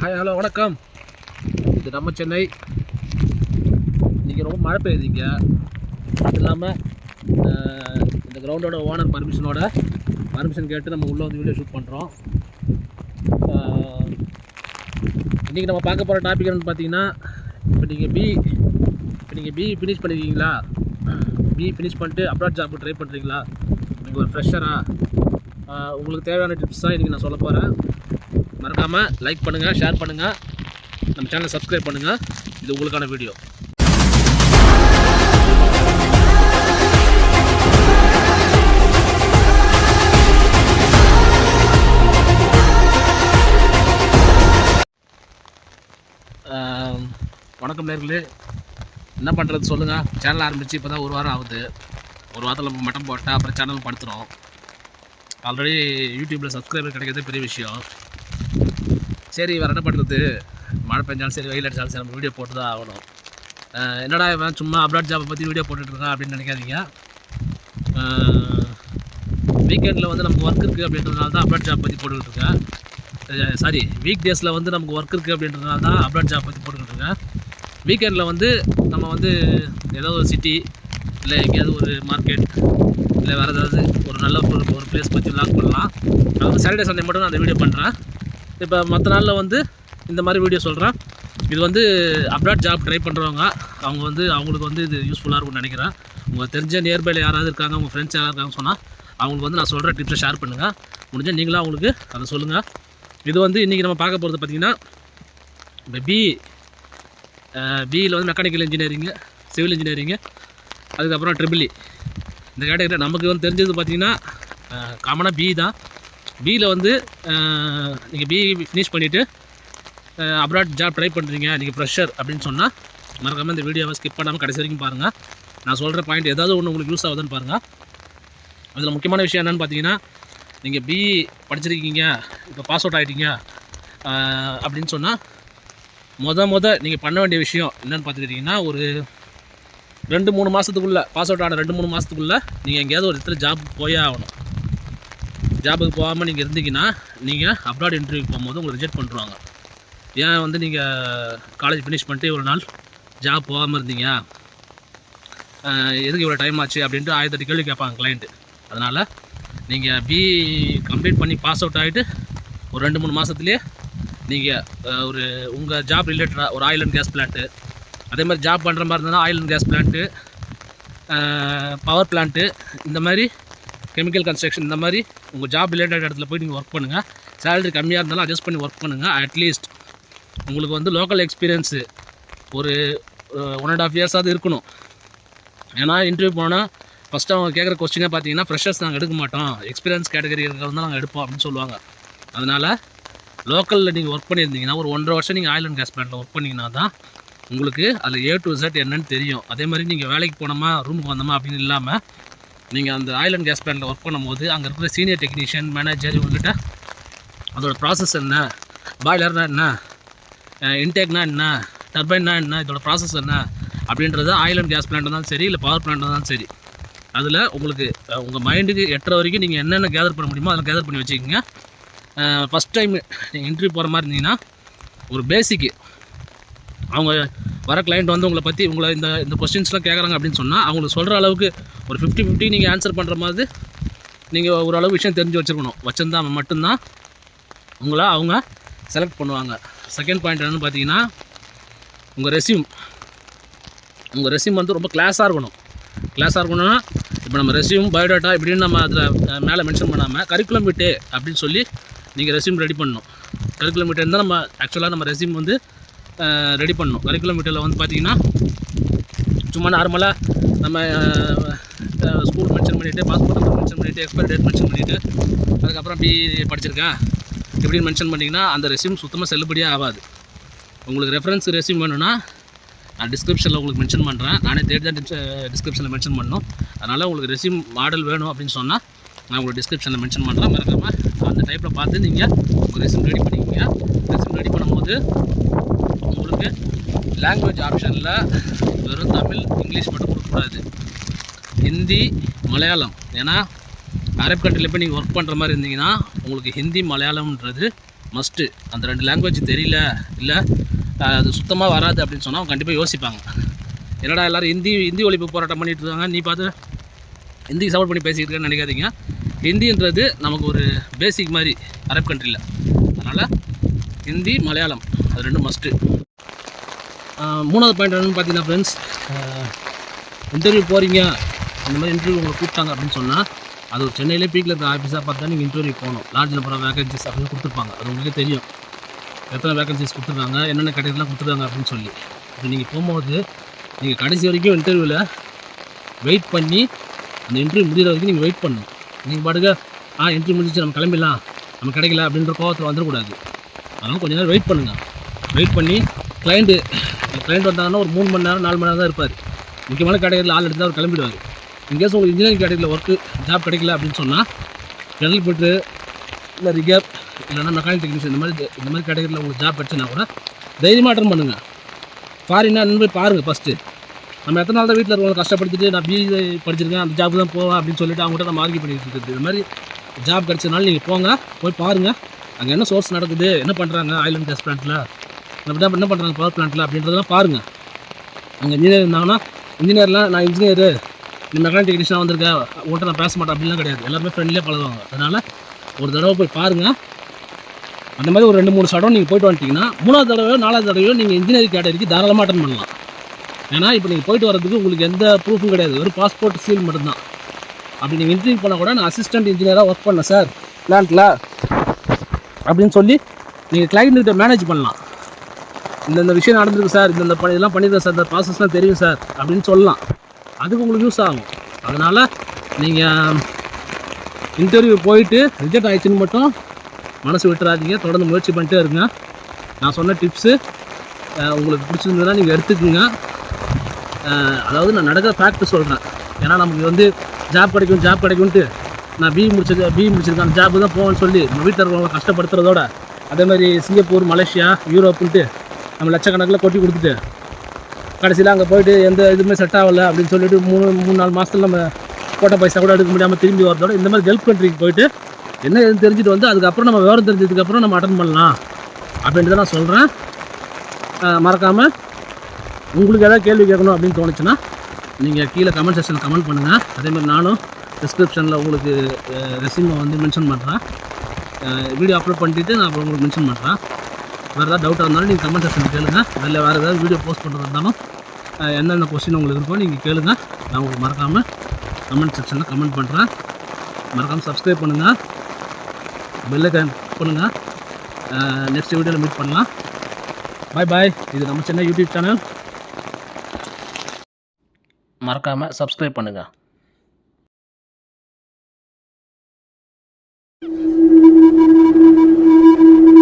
Hi hello வணக்கம். இது நம்ம சென்னை. இன்றைக்கி ரொம்ப மழை பெய்யுதுங்க. அது இல்லாமல் இந்த கிரவுண்டோட ஓனர் பர்மிஷன் கேட்டு நம்ம உள்ளே வந்து வீடியோ ஷூட் பண்ணுறோம். இன்றைக்கி நம்ம பார்க்க போகிற டாபிக் என்னென்னு பார்த்தீங்கன்னா, இப்போ நீங்கள் பி ஃபினிஷ் பண்ணியிருக்கீங்களா? பி ஃபினிஷ் பண்ணிட்டு அப்ராட் ஜாப் ட்ரை பண்ணுறீங்களா? நீங்கள் ஒரு ஃப்ரெஷராக உங்களுக்கு தேவையான டிப்ஸ் தான் இன்றைக்கி நான் சொல்ல போகிறேன். மறக்காமல் லைக் பண்ணுங்கள், ஷேர் பண்ணுங்கள், நம்ம சேனலை சப்ஸ்கிரைப் பண்ணுங்கள். இது உங்களுக்கான வீடியோ. வணக்கம் நேர்களே, என்ன பண்ணுறது சொல்லுங்கள். சேனல் ஆரம்பித்து இப்போ தான் ஒரு வாரம் ஆகுது. ஒரு வாரத்தில் நம்ம மட்டம் போட்டால் அப்புறம் சேனல் படுத்துகிறோம். ஆல்ரெடி யூடியூப்பில் சப்ஸ்கிரைபர் கிடைக்கிறதே பெரிய விஷயம். சரி, வேறு என்ன பண்ணுறது, மழை பெஞ்சாலும் சரி வெயில் அடித்தாலும் சரி நம்ம வீடியோ போட்டு தான் ஆகணும். என்னடா இவன் சும்மா அப்ராட் ஜாப்பை பற்றி வீடியோ போட்டுட்ருக்கான் அப்படின்னு நினைக்காதீங்க. வீக்கெண்டில் வந்து நமக்கு ஒர்க் இருக்குது அப்படின்றதுனால தான் அப்ராட் ஜாப் பற்றி போட்டுக்கிட்டுருக்கேன். சாரி, வீக் டேஸில் வந்து நமக்கு ஒர்க் இருக்குது அப்படின்றதுனால தான் அப்ராட் ஜாப் பற்றி போட்டுக்கிட்டுருக்கேன். வீக்கெண்டில் வந்து நம்ம வந்து ஏதாவது ஒரு சிட்டி இல்லை எங்கேயாவது ஒரு மார்க்கெட் இல்லை வேறு ஏதாவது ஒரு நல்ல ஒரு பிளேஸ் பற்றி லாக் பண்ணலாம். அது வந்து சாட்டர்டே சண்டே மட்டும் நான் அந்த வீடியோ பண்ணுறேன். இப்போ மற்ற நாளில் வந்து இந்த மாதிரி வீடியோ சொல்கிறேன். இது வந்து அப்ராட் ஜாப் ட்ரை பண்ணுறவங்க அவங்களுக்கு வந்து இது யூஸ்ஃபுல்லாக இருக்கும்னு நினைக்கிறேன். உங்கள் தெரிஞ்ச நியர்பையில் யாராவது இருக்காங்க, உங்கள் ஃப்ரெண்ட்ஸ் யாராவது இருக்காங்கன்னு சொன்னால் அவங்களுக்கு வந்து நான் சொல்கிற டிப்ஸை ஷேர் பண்ணுங்கள். முடிஞ்சால் நீங்களும் அவங்களுக்கு அதை சொல்லுங்கள். இது வந்து இன்றைக்கி நம்ம பார்க்க போகிறது பார்த்திங்கன்னா, இப்போ பியில் வந்து மெக்கானிக்கல் இன்ஜினியரிங்கு, சிவில் இன்ஜினியரிங்கு, அதுக்கப்புறம் ட்ரிபிள் இ. இந்த கேட்டகரி நமக்கு வந்து தெரிஞ்சது பார்த்திங்கன்னா காமனாக பி தான். பியில் வந்து நீங்கள் பி ஃபினிஷ் பண்ணிவிட்டு அப்ராட் ஜாப் ட்ரை பண்ணுறீங்க, நீங்கள் ஃப்ரெஷர் அப்படின்னு சொன்னால் மறக்காமல் இந்த வீடியோவை ஸ்கிப் பண்ணாமல் கடைசி வரைக்கும் பாருங்கள். நான் சொல்கிற பாயிண்ட் ஏதாவது ஒன்று உங்களுக்கு யூஸ் ஆகுதுன்னு பாருங்கள். அதில் முக்கியமான விஷயம் என்னென்னு பார்த்தீங்கன்னா, நீங்கள் பி படிச்சிருக்கீங்க, இப்போ பாஸ் அவுட் ஆகிட்டீங்க அப்படின்னு சொன்னால் நீங்கள் பண்ண வேண்டிய விஷயம் என்னென்னு பார்த்துக்கிட்டிங்கன்னா, ஒரு 2-3 மாதத்துக்குள்ளே, பாஸ் அவுட் ஆன 2-3 மாதத்துக்குள்ளே நீங்கள் எங்கேயாவது ஒரு இடத்துல ஜாப் போயே ஆகணும். ஜாபுக்கு போகாமல் நீங்கள் இருந்தீங்கன்னா நீங்கள் அப்ராட் இன்டர்வியூக்கு போகும்போது உங்களை ரிஜெக்ட் பண்ணுறாங்க. ஏன் வந்து நீங்கள் காலேஜ் ஃபினிஷ் பண்ணிட்டு ஒரு நாள் ஜாப் போகாமல் இருந்தீங்க, எதுக்கு இவ்வளோ டைம் ஆச்சு அப்படின்ட்டு 1008 கேள்வி கேட்பாங்க கிளைண்ட்டு. அதனால் நீங்கள் பி கம்ப்ளீட் பண்ணி பாஸ் அவுட் ஆகிட்டு ஒரு 2-3 மாதத்துலேயே நீங்கள் உங்கள் ஜாப் ரிலேட்டடாக ஒரு ஆயில் அண்ட் கேஸ் பிளான்ட்டு, அதே மாதிரி ஜாப் பண்ணுற மாதிரி இருந்ததுன்னா oil and gas plant, power plant, இந்த மாதிரி கெமிக்கல் கன்ஸ்ட்ரக்ஷன், இந்த மாதிரி உங்கள் ஜாப் ரிலேட்டட் இடத்துல போய் நீங்கள் ஒர்க் பண்ணுங்கள். சேலரி கம்மியாக இருந்தாலும் அட்ஜஸ்ட் பண்ணி ஒர்க் பண்ணுங்கள். அட்லீஸ்ட் உங்களுக்கு வந்து லோக்கல் எக்ஸ்பீரியன்ஸு ஒரு 1.5 இயர்ஸாவது இருக்கணும். ஏன்னா இன்டர்வியூ போனால் ஃபஸ்ட்டு அவங்க கேட்குற கொஸ்டினே பார்த்தீங்கன்னா, ஃப்ரெஷர்ஸ் நாங்கள் எடுக்க மாட்டோம், எக்ஸ்பீரியன்ஸ் கேட்டகரி இருக்கிறது தான் நாங்கள் எடுப்போம் அப்படின்னு சொல்லுவாங்க. அதனால் லோக்கலில் நீங்கள் ஒர்க் பண்ணியிருந்தீங்கன்னா ஒரு 1.5 வருஷம் நீங்கள் ஆயில் அண்ட் கேஸ் பிளான்ட்டில் ஒர்க் பண்ணிங்கன்னா தான் உங்களுக்கு அதில் A to Z என்னன்னு தெரியும். அதே மாதிரி நீங்கள் வேலைக்கு போனோமா ரூமுக்கு வந்தோமா அப்படின்னு இல்லாமல் நீங்கள் அந்த ஆயில் அண்ட் கேஸ் பிளான்ட்டில் ஒர்க் பண்ணும்போது அங்கே இருக்கிற சீனியர் டெக்னீஷியன், மேனேஜர் இவங்ககிட்ட அதோட ப்ராசஸ் என்ன, பாய்லர்னா என்ன, இன்டேக்னா என்ன, டர்பைன்னா என்ன, இதோட ப்ராசஸ் என்ன அப்படின்றத ஆயில் அண்ட் கேஸ் பிளான்ட் இருந்தாலும் சரி, இல்லை பவர் பிளான்ட் இருந்தாலும் சரி, அதில் உங்களுக்கு உங்கள் மைண்டுக்கு எட்டுற வரைக்கும் நீங்கள் என்னென்ன கேதர் பண்ண முடியுமோ அதில் கேதர் பண்ணி வச்சுக்கோங்க. ஃபஸ்ட் டைம் நீங்கள் இன்டர்வியூ போகிற மாதிரி இருந்தீங்கன்னா ஒரு பேசிக்கு அவங்க வர கிளைண்ட் வந்து உங்களை பற்றி இந்த கொஸ்டின்ஸ்லாம் கேட்குறாங்க அப்படின்னு சொன்னால் அவங்களுக்கு சொல்கிற அளவுக்கு ஒரு 50-50 நீங்கள் ஆன்சர் பண்ணுற மாதிரி நீங்கள் ஓரளவு விஷயம் தெரிஞ்சு வச்சுருந்தா மட்டும்தான் உங்களை அவங்க செலக்ட் பண்ணுவாங்க. செகண்ட் பாயிண்ட் என்னென்னு பார்த்தீங்கன்னா, உங்கள் ரெஸ்யூம் வந்து ரொம்ப கிளாஸாக இருக்கணும்னா, இப்போ நம்ம ரெஸ்யூம், பயோடேட்டா இப்படின்னு நம்ம அதில் மேலே மென்ஷன் பண்ணாமல் கரிக்குலம் விட்டே அப்படின்னு சொல்லி நீங்கள் ரெஸ்யூம் ரெடி பண்ணணும். கரிக்குலம் விட்டே இருந்தால் நம்ம ஆக்சுவலாக நம்ம ரெஸ்யூம் வந்து ரெடி பண்ணணும். கரிக்குலம் விட்டில் வந்து பார்த்திங்கன்னா சும்மா நார்மலாக நம்ம ஸ்கூல் மென்ஷன் பண்ணிவிட்டு, பாஸ்போர்ட் நம்பர் மென்ஷன் பண்ணிவிட்டு, எக்ஸ்பைரி டேட் மென்ஷன் பண்ணிவிட்டு, அதுக்கப்புறம் பி படிச்சிருக்கேன் இப்படின்னு மென்ஷன் பண்ணிங்கன்னா அந்த ரெஸ்யூம் சுத்தமாக செல்லுபடியாக ஆகாது. உங்களுக்கு ரெஃபரன்ஸ் ரெஸ்யூம் வேணும்னா நான் டிஸ்கிரிப்ஷனில் உங்களுக்கு மென்ஷன் பண்ணுறேன். நானே தேடி தான் டிஸ்கிரிப்ஷனில் மென்ஷன் பண்ணணும். அதனால் உங்களுக்கு ரெஸ்யூம் மாடல் வேணும் அப்படின்னு சொன்னால் நான் உங்களுக்கு டிஸ்கிரிப்ஷனில் மென்ஷன் பண்ணுறேன். மறக்காமல் அந்த டைப்பில் பார்த்து நீங்கள் உங்கள் ரெஸ்யூம் ரெடி பண்ணிக்கிங்க. ரெஸ்யூம் ரெடி பண்ணும்போது உங்களுக்கு லாங்குவேஜ் ஆப்ஷனில் வெறும் தமிழ், இங்கிலீஷ் மட்டும் கொடுக்கக்கூடாது. ஹிந்தி, மலையாளம். ஏன்னா அரப் கண்ட்ரியில் போய் நீங்கள் ஒர்க் பண்ணுற மாதிரி இருந்தீங்கன்னா உங்களுக்கு ஹிந்தி, மலையாளம்ன்றது மஸ்ட்டு. அந்த 2 லாங்குவேஜ் தெரியல, இல்லை அது சுத்தமாக வராது அப்படின்னு சொன்னால் அவங்க கண்டிப்பாக யோசிப்பாங்க. என்னடா எல்லோரும் ஹிந்தி ஒழிப்பு போராட்டம் பண்ணிட்டு இருக்காங்க, நீ பார்த்து ஹிந்திக்கு சப்போர்ட் பண்ணி பேசிக்கிட்டு இருக்கேன்னு நினைக்காதீங்க. ஹிந்தின்றது நமக்கு ஒரு பேசிக் மாதிரி அரப் கண்ட்ரியில். அதனால் ஹிந்தி, மலையாளம் அது 2 மஸ்ட்டு. 3வது பாயிண்ட் என்னென்னு பார்த்தீங்கன்னா ஃப்ரெண்ட்ஸ், இன்டர்வியூ போகிறீங்க, இந்த மாதிரி இன்டர்வியூ உங்களை கூப்பிட்டாங்க அப்படின்னு சொன்னால் அது ஒரு சென்னையிலே பீக்கில் இருக்கிற ஆஃபீஸாக பார்த்தா நீங்கள் இன்டர்வியூ போகணும். லார்ஜ் நம்பர் ஆஃப் வேகன்சிஸ் அப்படின்னு கொடுத்துருப்பாங்க. அது உங்களுக்கே தெரியும் எத்தனை வேகன்சிஸ் கொடுத்துருக்காங்க, என்னென்ன கேட்டகரிலாம் கொடுத்துருக்காங்க அப்படின்னு சொல்லி. இப்போ நீங்கள் போகும்போது நீங்கள் கடைசி வரைக்கும் இன்டர்வியூவில் வெயிட் பண்ணி அந்த இன்டர்வியூ முடிகிற வரைக்கும் நீங்கள் வெயிட் பண்ணணும். நீங்கள் பாட்டுக்க இன்டர்வியூ முடிஞ்சிச்சு நம்ம கிளம்பிடலாம், நம்ம கிடைக்கல அப்படின்ற கோவத்தில் வந்துடக்கூடாது. அதனால் கொஞ்சம் நேரம் வெயிட் பண்ணுங்கள். வெயிட் பண்ணி கிளைண்ட் வந்தாங்கன்னா ஒரு 3 மணி நேரம் 4 மணி நேரம் தான் இருப்பார். முக்கியமான கேட்டகரியில் ஆள் எடுத்து அவர் கிளம்பிடுவார். இன்கேஸ் உங்களுக்கு இன்ஜினியரிங் கேட்டகரியில் ஒர்க்கு ஜாப் கிடைக்கல அப்படின்னு சொன்னால் ஜெனரல் ஃபிட்டரு இல்லை ரிகர் இல்லைனா மெக்கானிக் டெக்னீஷியன் இந்த மாதிரி கேட்டகரியில் உங்களுக்கு ஜாப் கிடச்சுன்னா கூட தைரியமாக அட்டன் பண்ணுங்கள். ஃபாரின்னா இன்னும் போய் பாருங்கள் ஃபஸ்ட்டு. நம்ம எத்தனை நாள் தான் வீட்டில் இருக்கவங்க கஷ்டப்படுத்திட்டு நான் பிஇ படிச்சிருக்கேன் அந்த ஜாப் தான் போவேன் அப்படின்னு சொல்லிட்டு அவங்ககிட்ட நம்ம ஆர்கியூ பண்ணிட்டு இருக்குது. இது மாதிரி ஜாப் கிடச்சதுனால நீங்கள் போங்க, போய் பாருங்கள் அங்கே என்ன சோர்ஸ் நடக்குது, என்ன பண்ணுறாங்க ஆயில் அண்ட் கேஸ் பிளான்ட்டில், என்ன பண்ணுறாங்க பவர் பிளான்ட்டில் அப்படின்றதெல்லாம் பாருங்கள். அங்கே இன்ஜினியர் இருந்தாங்கன்னா இன்ஜினியர்லாம் நான் இன்ஜினியரு நீ மெக்கானிக் டெக்னீஷியனாக வந்திருக்கேன் உங்கள்கிட்ட நான் பேச மாட்டேன் அப்படின்லாம் கிடையாது. எல்லாருமே ஃப்ரெண்ட்லியாக பழகுவாங்க. அதனால் ஒரு தடவை போய் பாருங்கள். அந்த மாதிரி ஒரு 2-3 சடம் நீங்கள் போய்ட்டு வந்துட்டிங்கன்னா 3வது தடவையோ 4வது தடவையோ நீங்கள் இன்ஜினியரிங் கேட்டகரிக்கு தாராளமாக அட்டன் பண்ணலாம். ஏன்னா இப்போ நீங்கள் போய்ட்டு வரதுக்கு உங்களுக்கு எந்த ப்ரூஃபும் கிடையாது, ஒரு பாஸ்போர்ட் சீல் மட்டும்தான். அப்படி நீங்கள் இன்டர்வியூ பண்ணால் கூட நான் அசிஸ்டன்ட் இன்ஜினியராக ஒர்க் பண்ணேன் சார் பிளான்ட்டில் அப்படின்னு சொல்லி நீங்கள் கிளைண்ட்கிட்ட மேனேஜ் பண்ணலாம். இந்த விஷயம் நடந்திருக்கு சார், இதெல்லாம் பண்ணியிருக்கேன் சார், இந்த ப்ராசஸ்லாம் தெரியும் சார் அப்படின்னு சொல்லலாம். அதுக்கு உங்களுக்கு யூஸ் ஆகும். அதனால் நீங்கள் இன்டர்வியூ போயிட்டு ரிஜெக்ட் ஆகிடுச்சின்னு மட்டும் மனசு விட்டுறாதீங்க. தொடர்ந்து முயற்சி பண்ணிட்டே இருங்க. நான் சொன்ன டிப்ஸு உங்களுக்கு பிடிச்சிருந்ததுன்னா நீங்கள் எடுத்துக்கோங்க. அதாவது நான் நடக்கிற ஃபேக்ட் சொல்கிறேன். ஏன்னா நமக்கு ஜாப் கிடைக்கும்ட்டு நான் பிஇ முடிச்சிருக்கேன் ஜாப்பு தான் போவேன்னு சொல்லி நம்ம வீட்டில் இருக்கிறவங்க கஷ்டப்படுத்துறதோட அதே மாதிரி சிங்கப்பூர், மலேசியா, யூரோப்புன்ட்டு நம்ம லட்சக்கணக்கில் கொட்டி கொடுத்துட்டு கடைசியில் அங்கே போய்ட்டு எந்த இதுவுமே செட் ஆகலை அப்படின்னு சொல்லிட்டு 3-4 மாதத்தில் நம்ம போட்ட பைசா கூட எடுக்க முடியாமல் திரும்பி வரதோட இந்த மாதிரி கல்ஃப் கண்ட்ரிக்கு போய்ட்டு என்ன எதுன்னு தெரிஞ்சுட்டு அதுக்கப்புறம் நம்ம விவரம் தெரிஞ்சதுக்கப்புறம் நம்ம அட்டன் பண்ணலாம் அப்படின்றத நான் சொல்கிறேன். மறக்காமல் உங்களுக்கு எதாவது கேள்வி கேட்கணும் அப்படின்னு தோணுச்சுன்னா நீங்கள் கீழே கமெண்ட் செக்ஷனில் கமெண்ட் பண்ணுங்கள். அதேமாதிரி நானும் டிஸ்கிரிப்ஷனில் உங்களுக்கு ரெஸ்யூமை மென்ஷன் பண்ணுறேன். வீடியோ அப்லோட் பண்ணிவிட்டு நான் அப்புறம் உங்களுக்கு மென்ஷன் பண்ணுறேன். வேறு ஏதாவது டவுட்டாக இருந்தாலும் நீங்கள் கமெண்ட் செக்ஷனில் கேளுங்க. வேறு ஏதாவது வீடியோ போஸ்ட் பண்ணுறது இருந்தாலும் எந்தெந்த கொஸ்டின் உங்களுக்கு இருக்கோ நீங்கள் கேளுங்க. நான் உங்களுக்கு மறக்காமல் கமெண்ட் செக்ஷனில் கமெண்ட் பண்ணுறேன். மறக்காமல் சப்ஸ்கிரைப் பண்ணுங்கள், பெல் ஐகான் பண்ணுங்கள். நெக்ஸ்ட் வீடியோவில் மீட் பண்ணலாம். பாய். இது நம்ம சென்னை யூடியூப் சேனல். மறக்காமல் சப்ஸ்கிரைப் பண்ணுங்கள்.